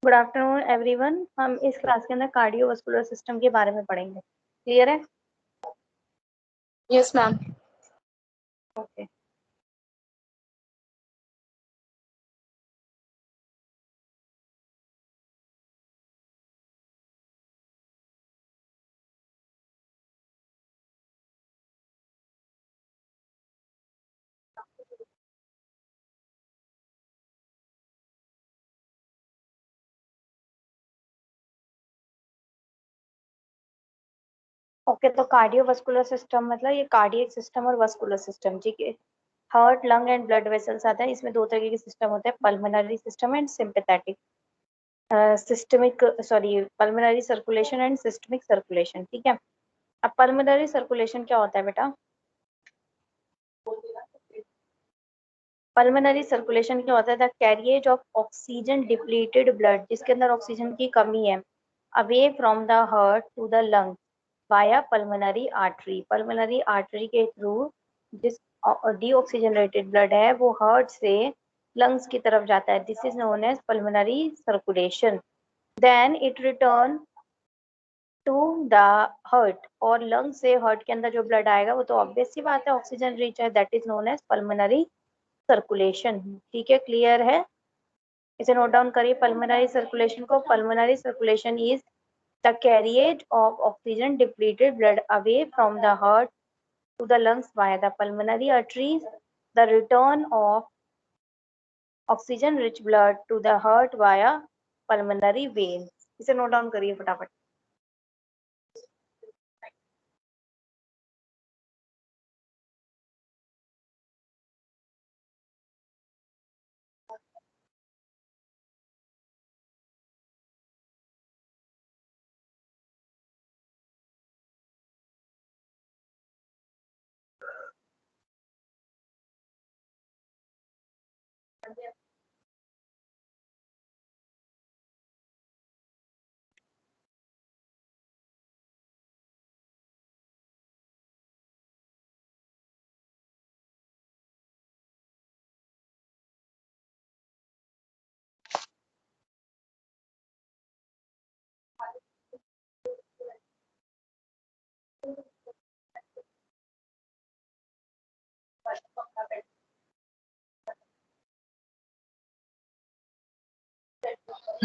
Good afternoon everyone. हम इस class के अंदर कार्डियोवास्कुलर सिस्टम के बारे में पढ़ेंगे। क्लियर है? Yes ma'am. ओके। ओके, तो कार्डियोवास्कुलर सिस्टम मतलब ये कार्डियक सिस्टम और वास्कुलर सिस्टम, ठीक है। Heart, lung and blood vessels आता है। इसमें दो तरह के सिस्टम होते हैं, pulmonary system and sympathetic systemic pulmonary circulation and systemic circulation, ठीक है। अब पल्मोनरी सर्कुलेशन क्या होता है बेटा? पल्मोनरी सर्कुलेशन क्या होता है? The carriage of oxygen depleted blood, जिसके अंदर ऑक्सीजन की कमी है, away from the heart to the lung via pulmonary artery. Pulmonary artery के थ्रू जिस डीऑक्सीजनेटेड ब्लड है वो हार्ट से लंग्स की तरफ जाता है। This is known as pulmonary circulation. Then it return to the heart, और लंग से हार्ट के अंदर जो ब्लड आएगा वो तो ऑब्वियस सी बात है, ऑक्सीजन रिच है, that is known as pulmonary circulation. ठीक है, क्लियर है? इसे नोट डाउन करिए पल्मोनरी सर्कुलेशन को। Pulmonary circulation is the carriage of oxygen depleted blood away from the heart to the lungs via the pulmonary arteries, the return of oxygen rich blood to the heart via pulmonary veins। इसे note down करिए फटाफट।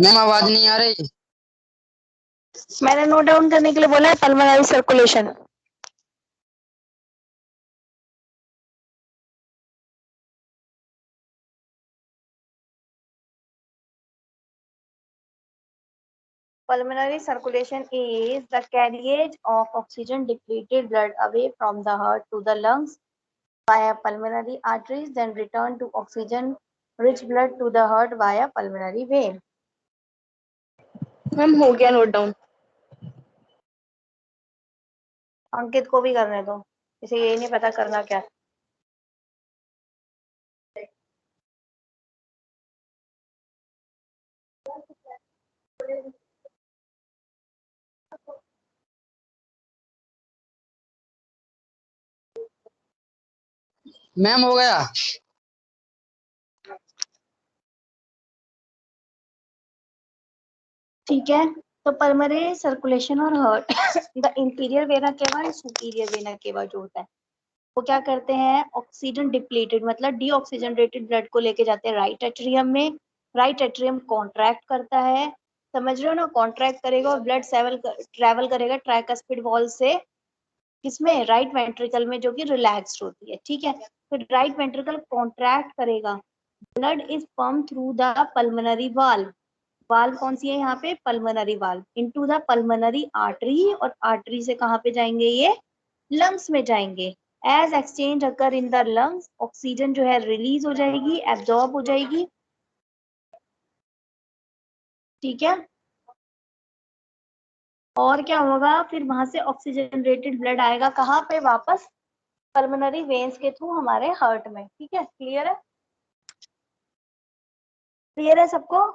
Ma'am आवाज नहीं आ रही। मैंने note down करने के लिए बोला है pulmonary circulation. Pulmonary circulation is the carriage of oxygen depleted blood away from the heart to the lungs via pulmonary arteries, then return to oxygen rich blood to the heart via pulmonary vein। Ma'am हो गया note down. अंकित को भी करने दो, इसे यही नहीं पता करना क्या। मैम हो गया। ठीक है, तो पल्मोनरी सर्कुलेशन और heart the interior vena cava and superior vena cava जो होता है वो क्या करते हैं? ऑक्सीजन डिप्लीटेड मतलब डीऑक्सीजनेटेड ब्लड को लेके जाते हैं राइट एट्रियम में। राइट एट्रियम कॉन्ट्रैक्ट करता है, समझ रहे हो ना? कॉन्ट्रैक्ट करेगा और ब्लड ट्रैवल करेगा ट्राइकस्पिड वॉल से किसमें? राइट वेंट्रिकल में, जो कि रिलैक्स्ड होती है। ठीक है, तो राइट वेंट्रिकल कॉन्ट्रैक्ट करेगा, blood is pump through the pulmonary valve. Valve कौन सी है यहाँ पे? Pulmonary valve into the pulmonary artery, और आर्टरी से कहाँ पे जाएंगे? ये लंग्स में जाएंगे। As exchange occur in the lungs, oxygen जो है रिलीज हो जाएगी, एब्जॉर्ब हो जाएगी। ठीक है, और क्या होगा फिर? वहां से ऑक्सीजनेटेड ब्लड आएगा कहाँ पे? वापस पल्मोनरी वेन्स के थ्रू हमारे हार्ट में। ठीक है, क्लियर है? क्लियर है सबको?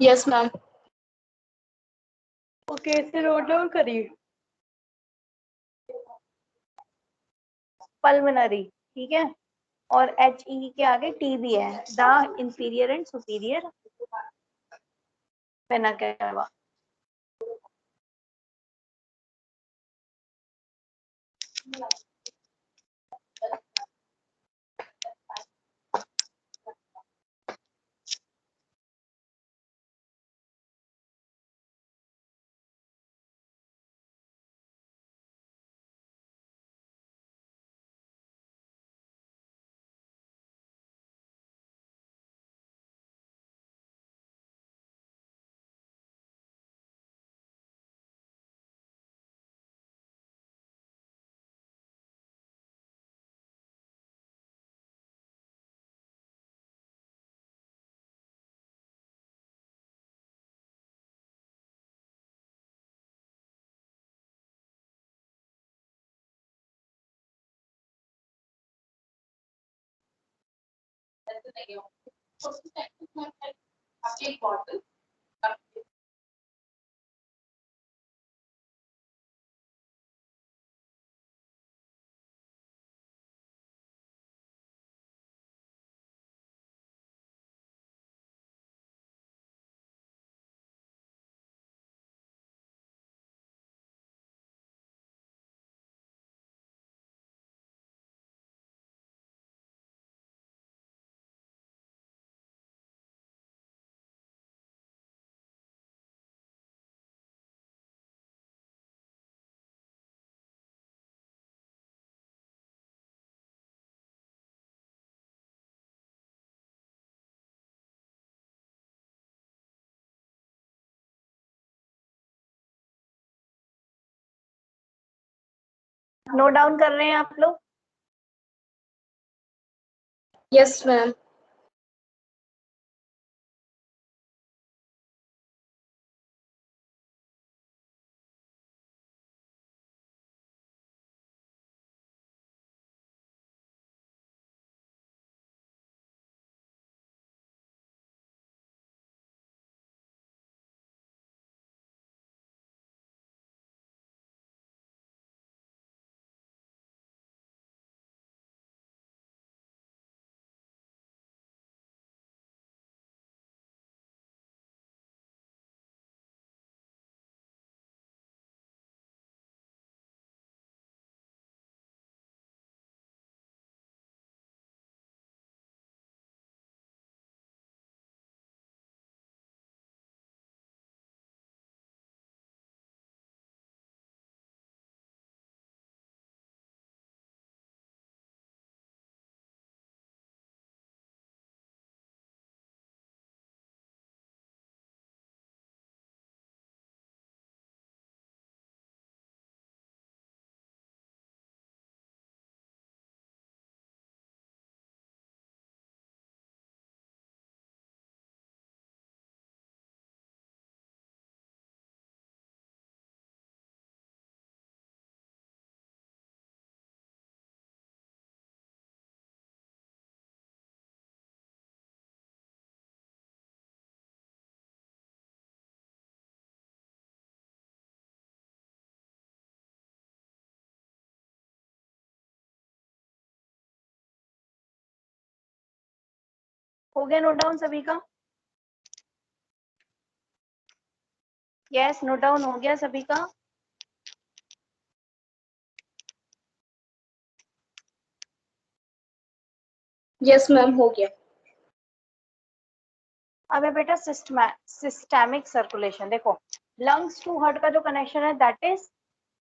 Yes ma'am. ओके, इसे नोट डाउन करिए। पल्मोनरी, ठीक है, और एच ई के आगे टी भी है, the inferior and superior Vena cava. Note down कर रहे हैं आप लोग? Yes, ma'am. हो गया नोट डाउन सभी का? यस, नोट डाउन हो गया सभी का? Yes, ma'am. हो गया. अब है बेटा सिस्टेमिक सर्कुलेशन। देखो, लंग्स टू हार्ट का जो कनेक्शन है दैट इज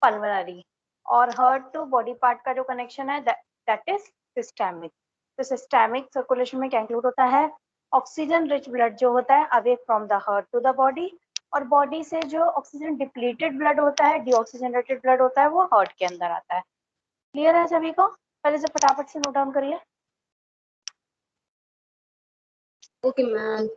पल्मोनरी, और हार्ट टू बॉडी पार्ट का जो कनेक्शन है दैट इज सिस्टेमिक। तो सिस्टेमिक सर्कुलेशन में क्या इंक्लूड होता है? ऑक्सीजन रिच ब्लड जो होता है away from the heart to the body, और बॉडी से जो ऑक्सीजन डिप्लीटेड ब्लड होता है, डीऑक्सीजनेटेड ब्लड होता है, वो हार्ट के अंदर आता है। क्लियर है सभी को? पहले से फटाफट से नोट डाउन करिए। Okay, ma'am.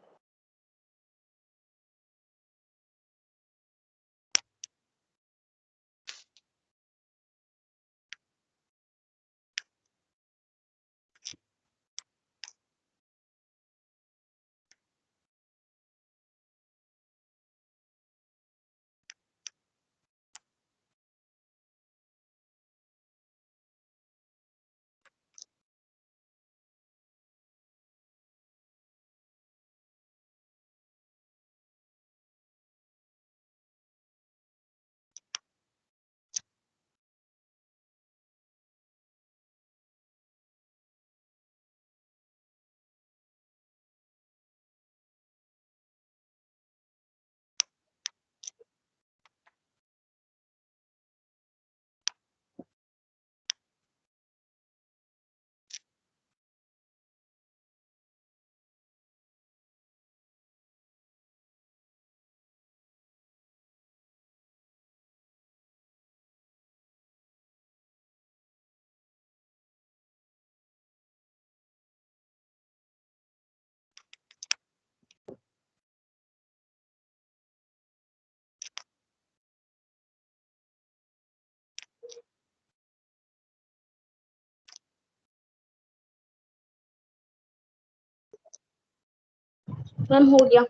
मैम हो गया।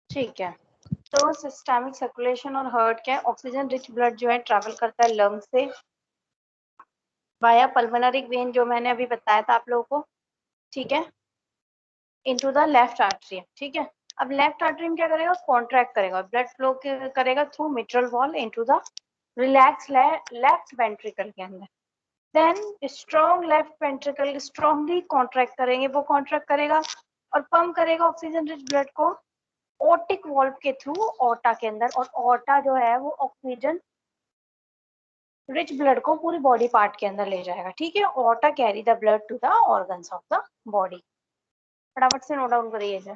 ठीक है, तो सिस्टमिक सर्कुलेशन और हार्ट क्या है, ऑक्सीजन रिच ब्लड जो है ट्रैवल करता है लंग से वाया पल्मोनरी वेन, जो मैंने अभी बताया था आप लोगों को, ठीक है, इनटू द लेफ्ट आर्टरी, ठीक है। अब लेफ्ट आर्टरी में क्या करेगा, कॉन्ट्रैक्ट करेगा, ब्लड फ्लो करेगा through mitral valve into the relax left ventricle के अंदर। Then strong left ventricle strongly contract करेंगे, वो कॉन्ट्रैक्ट करेगा और पंप करेगा ऑक्सीजन रिच ब्लड को ओटिक वॉल्व के थ्रू ऑर्टा के अंदर, और ऑर्टा जो है वो ऑक्सीजन रिच ब्लड को पूरी बॉडी पार्ट के अंदर ले जाएगा, ठीक है। Aorta carry the blood to the organs of the body. फटाफट से नोट डाउन करिए।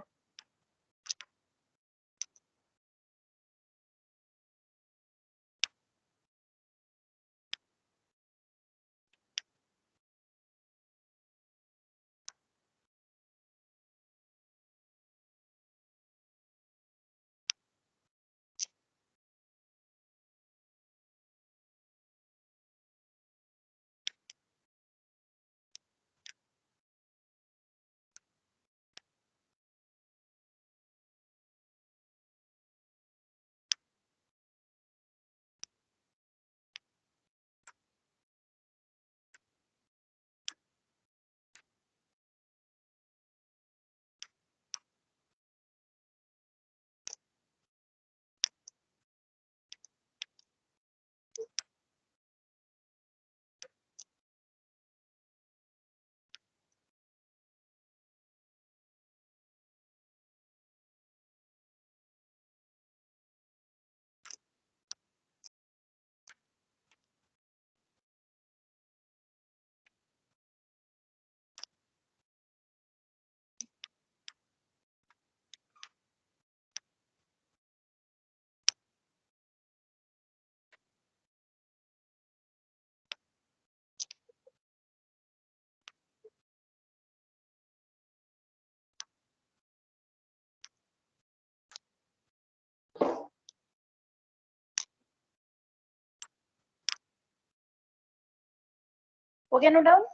हो गया नोट डाउन?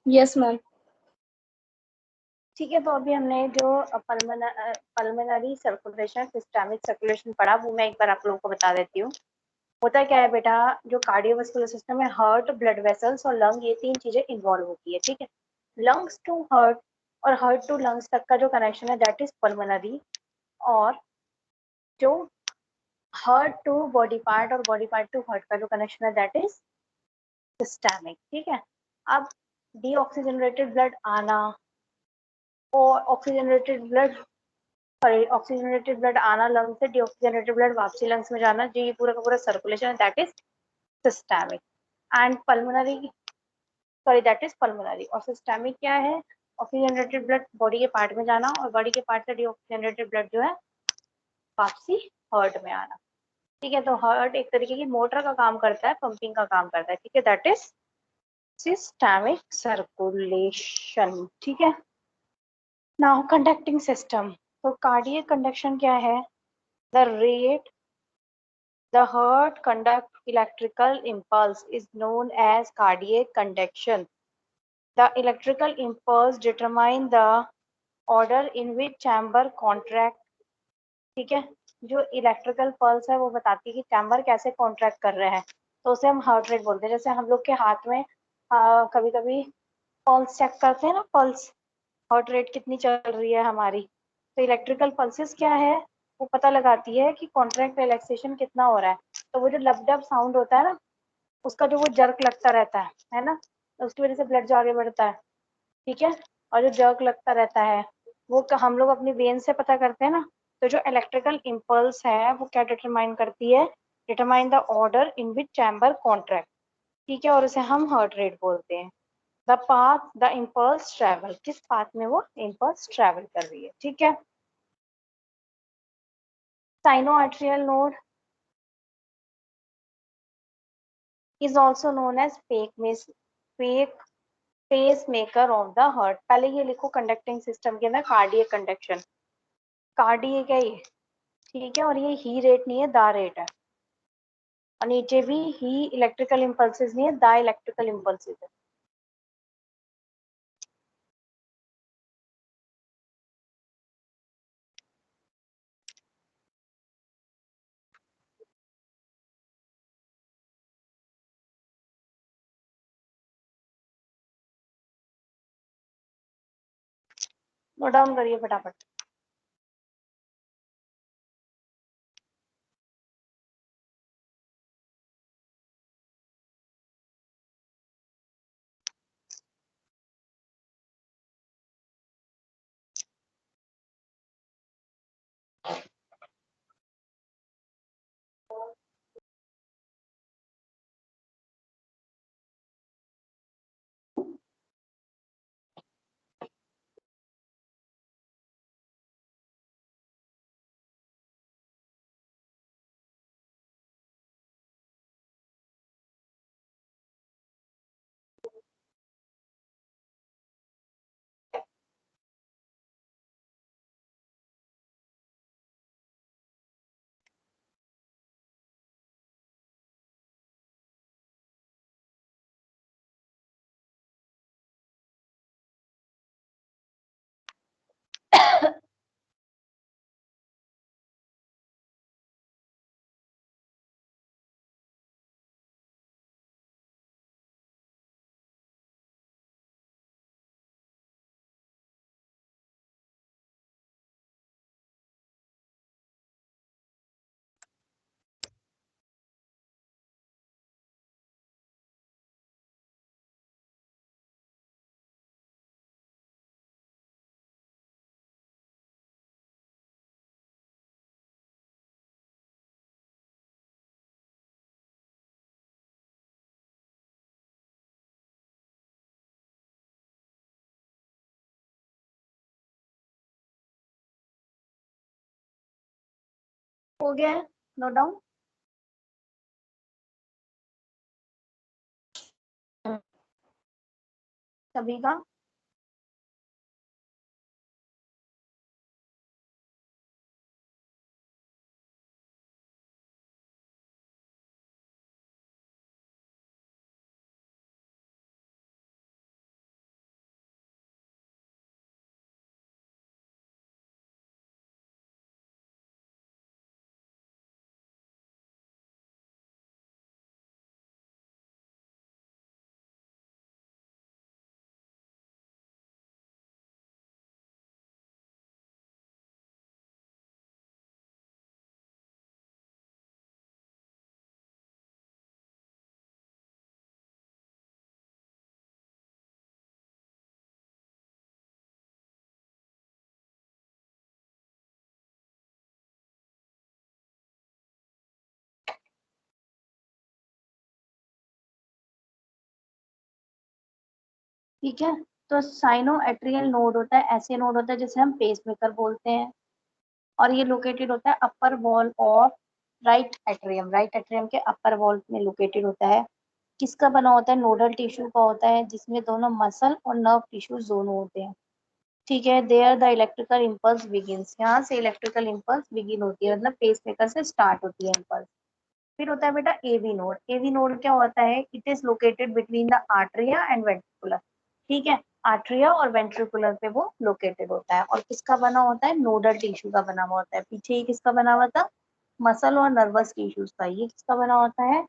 Yes ma'am. ठीक है, तो अभी हमने जो पल्मोनरी सर्कुलेशन सिस्टमिक सर्कुलेशन पढ़ा, वो मैं एक बार आप लोगों को बता देती हूँ। होता क्या है बेटा, जो कार्डियोवास्कुलर सिस्टम है, हार्ट, ब्लड वेसल्स और लंग, ये तीन चीजें इन्वॉल्व होती है, ठीक है। लंग्स टू हार्ट और हार्ट टू लंग्स तक का जो कनेक्शन है दैट इज पल्मोनरी, और जो हार्ट टू बॉडी पार्ट और बॉडी पार्ट टू हार्ट का जो कनेक्शन है दैट इज सिस्टमिक, ठीक है। अब डीऑक्सीजनेटेड ब्लड आना और oxygenated blood, sorry, oxygenated blood आना लंग से, डीऑक्सीजनेटेड ब्लड वापसी लंग्स में जाना, जो ये पूरा का पूरा सर्कुलेशन है that is systemic. And pulmonary, sorry, that is pulmonary. और सिस्टमिक क्या है, ऑक्सीजनेटेड ब्लड बॉडी के पार्ट में जाना और बॉडी के पार्ट से डीऑक्सीजनेटेड ब्लड जो है वापसी हार्ट में आना, ठीक है। तो हार्ट एक तरीके की मोटर का काम करता है, पंपिंग का काम करता है, ठीक है, दैट इज सिस्टमिक सर्कुलेशन, ठीक है। नाउ कंडक्टिंग सिस्टम, तो कार्डियक कंडक्शन क्या है, the rate the heart conducts electrical impulse is known as cardiac conduction. The electrical impulse determine the order in which chamber contract, ठीक है। जो electrical pulse है वो बताती है कि चैम्बर कैसे कॉन्ट्रैक्ट कर रहे हैं, तो उसे हम हार्ट रेट बोलते हैं। जैसे हम लोग के हाथ में कभी कभी पल्स चेक करते हैं ना, पल्स, हार्ट रेट कितनी चल रही है हमारी, तो इलेक्ट्रिकल पल्सेस क्या है, वो पता लगाती है कि कॉन्ट्रैक्ट रिलैक्सेशन कितना हो रहा है। तो वो जो लब डब साउंड होता है ना, उसका जो वो जर्क लगता रहता है ना, तो उसकी वजह से ब्लड जो आगे बढ़ता है, ठीक है। और जो जर्क लगता रहता है वो हम लोग अपनी वेन से पता करते हैं ना। तो जो इलेक्ट्रिकल इम्पल्स है वो क्या डिटरमाइन करती है, determine the order in which chamber contract, ठीक है, और उसे हम हार्ट रेट बोलते हैं। The path the impulse travel, किस पाथ में वो इम्पल्स ट्रेवल कर रही है, ठीक है। Sino arterial node is also known as fake pacemaker of the heart. पहले ये लिखो कंडक्टिंग सिस्टम के अंदर कार्डियक कंडक्शन, कार्डियक है ये, ठीक है, और ये ही रेट नहीं है, दा रेट है। और नीचे भी ही इलेक्ट्रिकल इम्पल्सेस नहीं है, दा इलेक्ट्रिकल इम्पल्सेस है। नोट डाउन करिए फटाफट। हो गया है नोट डाउन। सभी का। ठीक है, तो साइनो एट्रियल नोड होता है, ऐसे नोड होता है जिसे हम पेसमेकर बोलते हैं, और ये लोकेटेड होता है अपर वॉल ऑफ राइट एट्रियम के अपर वॉल में लोकेटेड होता है। किसका बना होता है? नोडल टिश्यू का होता है, जिसमें दोनों मसल और नर्व टिश्यूज दोनों होते हैं। ठीक है, there the electrical impulse begins, यहाँ से इलेक्ट्रिकल इम्पल्स बिगिन होती है, मतलब पेसमेकर से स्टार्ट होती है इम्पल्स। फिर होता है बेटा एवी नोड। एवी नोड क्या होता है? It is located between the atria and ventricular. ठीक है, आर्टरिया और वेंट्रिकुलर पे वो लोकेटेड होता है, और किसका बना होता है? नोडल टिश्यू का बना हुआ होता है। पीछे ये किसका बना हुआ था? मसल और नर्वस टिश्यूज का। ये किसका बना होता है?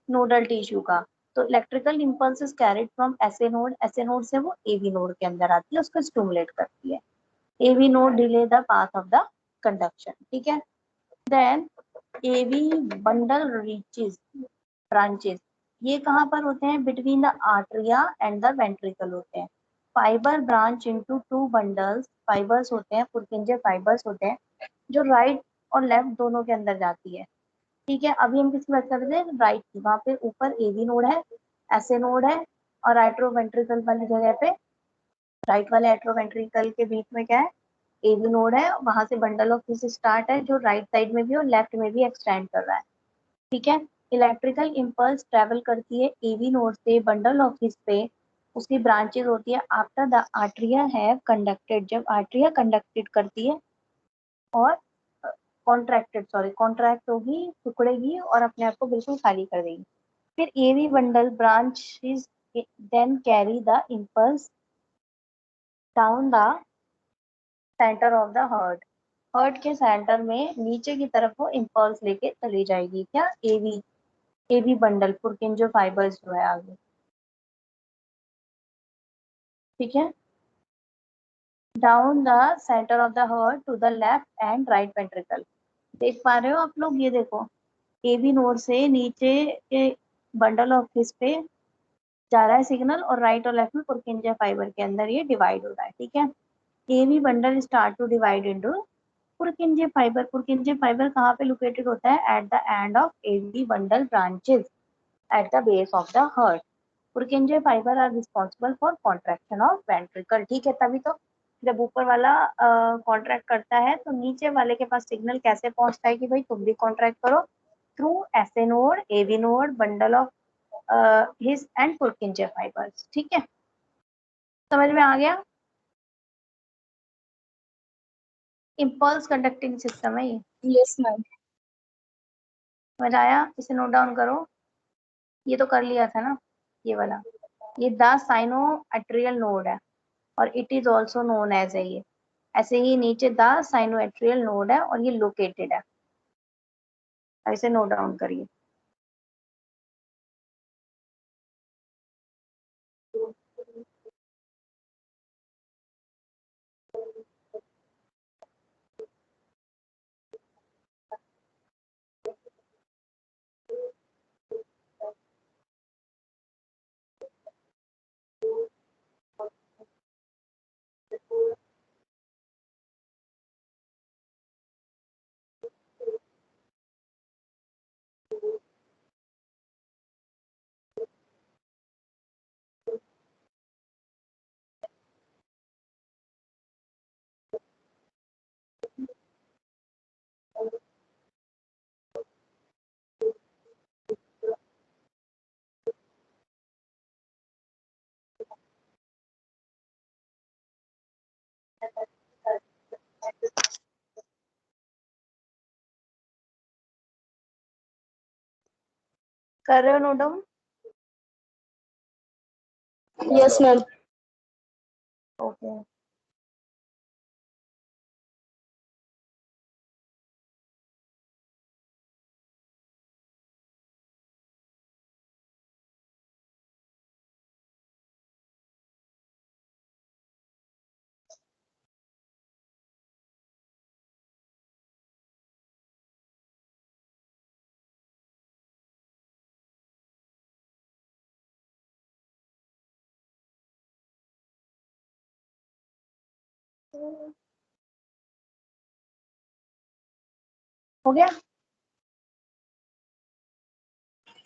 नोडल टिश्यू का। तो electrical impulse is carried from SA node, SA node से वो एवी नोड के अंदर आती है, उसको स्टिमुलेट करती है। AV node delay the path of the conduction. ठीक है, then AV bundle reaches branches. ये कहाँ पर होते हैं? Between the atria and the ventricle होते हैं। Fibre branch into two bundles, fibres होते हैं, पुरकिंजे फाइबर्स होते हैं, जो राइट और लेफ्ट दोनों के अंदर जाती है। ठीक है, अभी हम किसकी बात कर रहे थे? राइट की। वहां पे ऊपर एवी नोड है, एसए नोड है, और एट्रोवेंट्रिकल वाली जगह पे, राइट वाले एट्रोवेंट्रिकल के बीच में क्या है? एवी नोड है। वहां से बंडल ऑफ पीस स्टार्ट है, जो राइट साइड में भी और लेफ्ट में भी एक्सटेंड कर रहा है। ठीक है, इलेक्ट्रिकल इम्पल्स ट्रेवल करती है एवी नोड से बंडल ऑफ पीस पे, उसकी ब्रांचेस होती है आफ्टर द आर्टरिया हैव कंडक्टेड, जब आर्टरिया कंडक्टेड करती है और कॉन्ट्रैक्टेड, सॉरी कॉन्ट्रैक्ट होगी, टुकड़ेगी और अपने आप को बिल्कुल खाली कर देगी। फिर AV bundle branches then carry the impulse down the centre of the heart. Heart के सेंटर में नीचे की तरफ वो इम्पल्स लेके चली जाएगी। क्या? एवी, एवी बंडल पुरकिंजो फाइबर्स जो है आगे। ठीक है, down the centre of the heart to the left and right ventricle. देख पा रहे हो आप लोग, ये देखो एबी नोड से नीचे के बंडल ऑफ हिस पे जा रहा है सिग्नल, और राइट और लेफ्ट में पुरकिंजे फाइबर के अंदर ये डिवाइड हो रहा है, ठीक है। AV bundle start to divide into Purkinje fibre. Purkinje fibre कहाँ पे लोकेटेड होता है? At the end of AV bundle branches at the base of the heart. Purkinje fibre are responsible for contraction of ventricle, ठीक है। तभी तो जब ऊपर वाला कॉन्ट्रैक्ट करता है तो नीचे वाले के पास सिग्नल कैसे पहुंचता है कि भाई तुम भी कॉन्ट्रैक्ट करो? Through SA node, AV node, bundle of His and Purkinje fibres, ठीक है। समझ में आ गया? इम्पल्स कंडक्टिंग सिस्टम है ये। Yes, ma'am. समझ आया? इसे नोट डाउन करो। ये तो कर लिया था ना, ये वाला। ये द साइनो एट्रियल नोड है, और it is also known as है ये। ऐसे ही नीचे द साइनोएट्रियल नोड है और ये लोकेटेड है। ऐसे नोट डाउन करिए। कर रहे हो note down? Yes, ma'am. Okay. हो गया?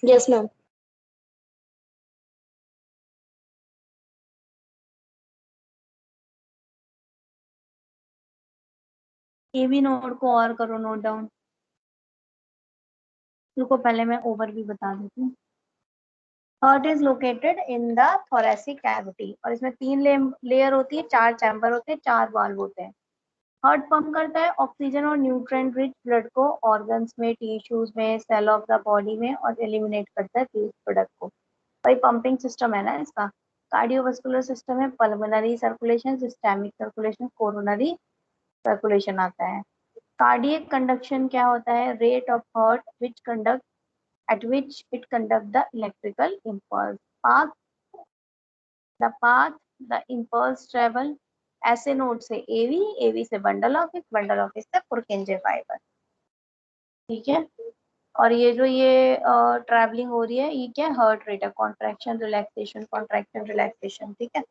Yes, ma'am. ये भी नोट को और करो नोट डाउन। रुको, पहले मैं ओवर भी बता देती हूँ। Heart is located in the thoracic cavity, और इसमें तीन लेयर होती है, चार चैम्बर होते हैं, चार वाल्व होते हैं। हार्ट पंप करता है ऑक्सीजन और न्यूट्रिएंट रिच ब्लड को ऑर्गन्स में, टिश्यूज में, सेल ऑफ द बॉडी में, और एलिमिनेट करता है वेस्ट प्रोडक्ट को। भाई पंपिंग सिस्टम है ना इसका। कार्डियोवास्कुलर सिस्टम है, pulmonary circulation, systemic circulation, coronary circulation आता है। कार्डियक कंडक्शन क्या होता है? Rate of heart which conduct at which it conduct the electrical impulse. Path, the path the impulse travel ऐसे नोड से एवी, एवी से बंडल ऑफिस, बंडल ऑफिस से पुरकिंजे fibre, ठीक है। और ये जो ये ट्रैवलिंग हो रही है, ये क्या? हार्ट रेट है, कॉन्ट्रैक्शन रिलैक्सेशन, कॉन्ट्रैक्शन रिलैक्सेशन, ठीक है।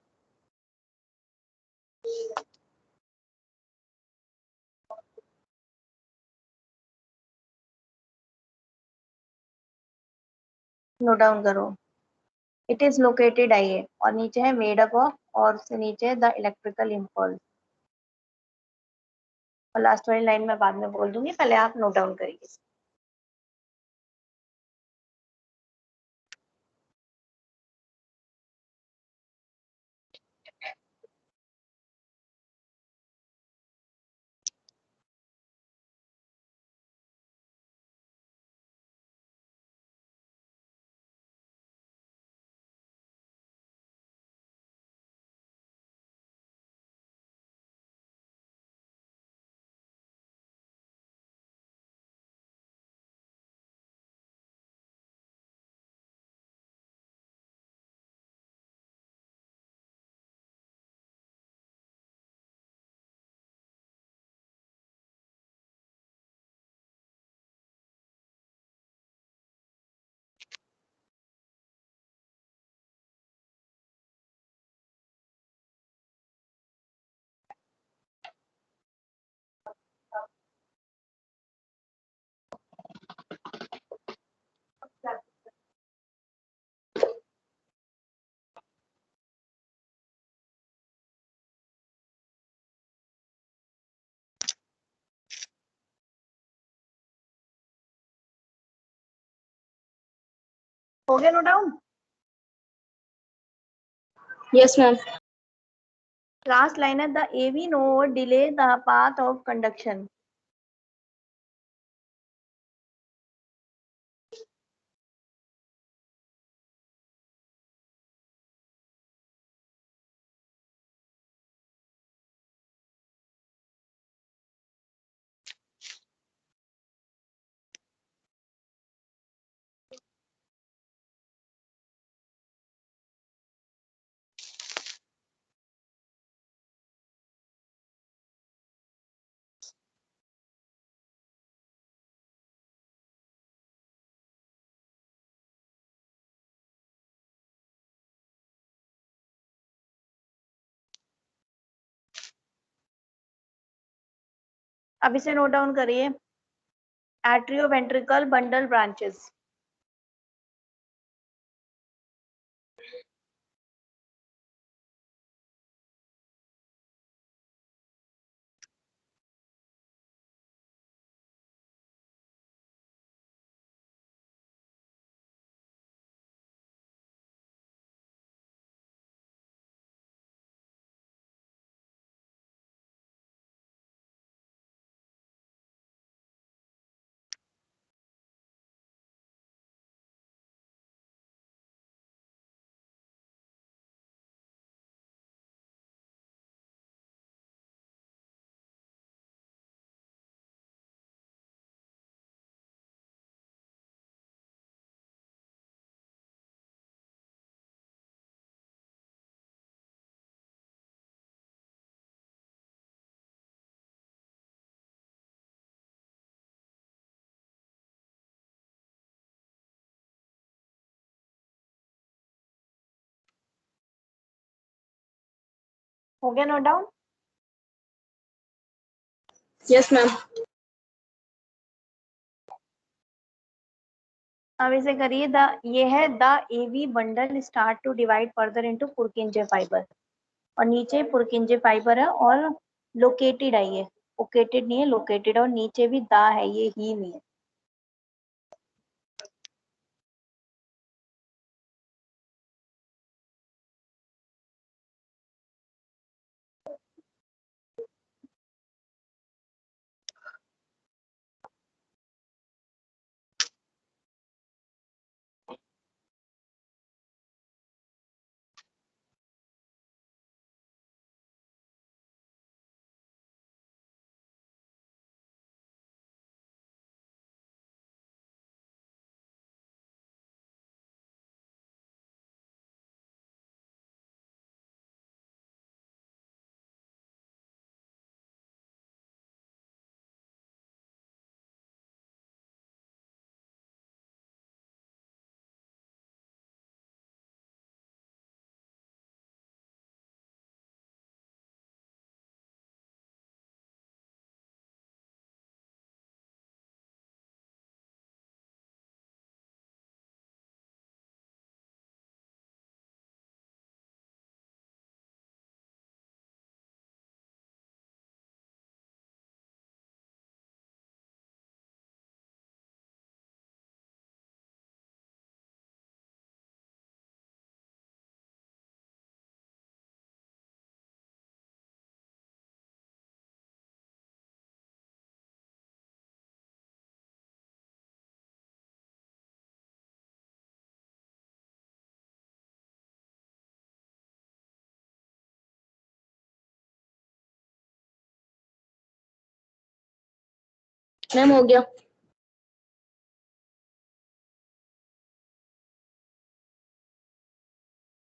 नोट डाउन करो। इट इज लोकेटेड, आइए, और नीचे है मेड अप ऑफ, और उससे नीचे द इलेक्ट्रिकल इम्पल्स। और लास्ट वाली लाइन मैं बाद में बोल दूंगी, पहले आप नोट डाउन करिए। हो गया note down? Yes, ma'am. Last line है, the AV node delay the path of conduction. अब इसे नोट डाउन करिए। एट्रियोवेंट्रिकल बंडल ब्रांचेस। हो गया नोट डाउन? Yes, ma'am. अब इसे करिए, द ये है the AV bundle start to divide further into Purkinje fibre, और नीचे पुरकिंजे फाइबर है और लोकेटेड है, ये ओकेटेड नहीं है, लोकेटेड, और नीचे भी दा है, ये ही नहीं है। मैम हो गया।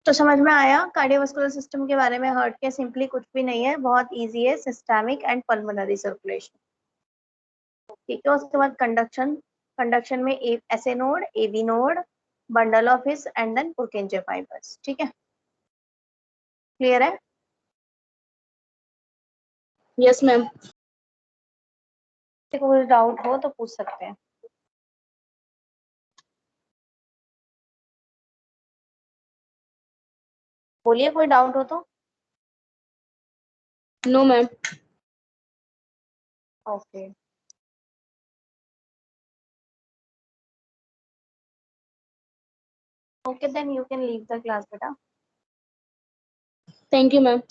तो समझ में आया कार्डियोवास्कुलर सिस्टम के बारे में? हार्ट के सिंपली कुछ भी नहीं है, बहुत इजी है, सिस्टेमिक एंड पल्मोनरी सर्कुलेशन। ठीक है, उसके बाद कंडक्शन, कंडक्शन में SA node, AV node, bundle of His and then Purkinje fibres. ठीक है, क्लियर है? Yes, ma'am. कोई डाउट हो तो पूछ सकते हैं। बोलिए, कोई डाउट हो तो। No, ma'am. Okay, Okay, then you can leave the class, beta. Thank you, ma'am.